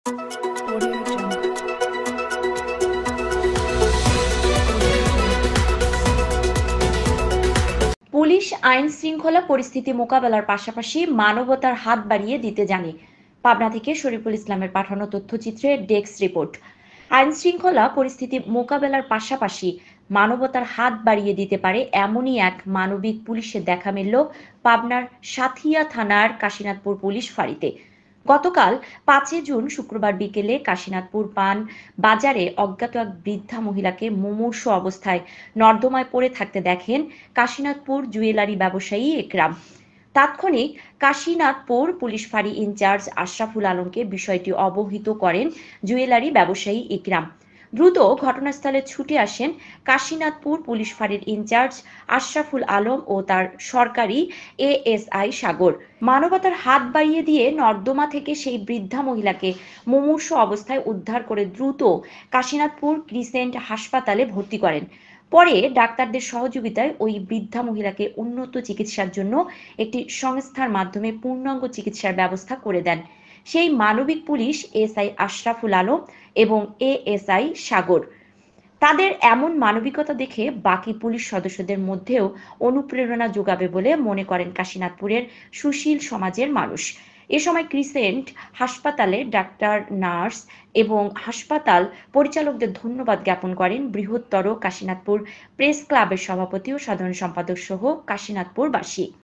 Audio Jungle. Police আইন শৃঙ্খলা পরিস্থিতি মোকাবেলার পাশাপাশি মানবতার হাত বাড়িয়ে দিতে জানে। পাবনা থেকে শরীফুল ইসলামের পাঠানো তথ্যচিত্রে ডেস্ক রিপোর্ট। আইন শৃঙ্খলা পরিস্থিতি মোকাবেলার পাশাপাশি মানবতার হাত বাড়িয়ে দিতে পারে এমনই এক মানবিক পুলিশের দেখা মিলল পাবনার সাথিয়া থানার কাশীনাথপুর পুলিশ ফাঁড়িতে। গতকাল 5 জুন শুক্রবার বিকেলে কাশীনাথপুর পান বাজারে অজ্ঞাত এক বৃদ্ধা মহিলাকে মুমূর্ষু অবস্থায় নর্দমায় পড়ে থাকতে দেখেন কাশীনাথপুর জুয়েলারি ব্যবসায়ী একরাম। তাৎক্ষণিক কাশীনাথপুর পুলিশ ফাঁড়ি ইনচার্জ আশরাফুল আলমকে বিষয়টি অবহিত করেন জুয়েলারি ব্যবসায়ী ইকরাম। দ্রুত ঘটনাস্থলে ছুটে আসেন কাশীনাথপুর পুলিশ ফাঁড়ির ইনচার্জ আশরাফুল আলম ও তার সরকারি এএসআই সাগর। মানবতার হাত বাড়িয়ে দিয়ে নর্দমা থেকে সেই বৃদ্ধা মহিলাকে মুমূর্ষু অবস্থায় উদ্ধার করে দ্রুত কাশীনাথপুর ক্রিসেন্ট হাসপাতালে ভর্তি করেন। পরে ডাক্তারদের সহযোগিতায় ওই বৃদ্ধা মহিলাকে উন্নত চিকিৎসার জন্য একটি সংস্থার মাধ্যমে পূর্ণাঙ্গ চিকিৎসার ব্যবস্থা করে দেন সেই মানবিক পুলিশ এসআই আশরাফুল আলম এবং এএসআই সাগর। তাদের এমন মানবিকতা দেখে বাকি পুলিশ সদস্যদের মধ্যেও অনুপ্রেরণা যোগাবে বলে মনে করেন কাশীনাথপুরের সুশীল সমাজের মানুষ। এ সময় ক্রিসেন্ট হাসপাতালে ডাক্তার, নার্স এবং হাসপাতাল পরিচালকদের ধন্যবাদ জ্ঞাপন করেন বৃহত্তর কাশীনাথপুর প্রেস ক্লাবের সভাপতি ও সাধারণ সম্পাদক সহ কাশীনাথপুরবাসী।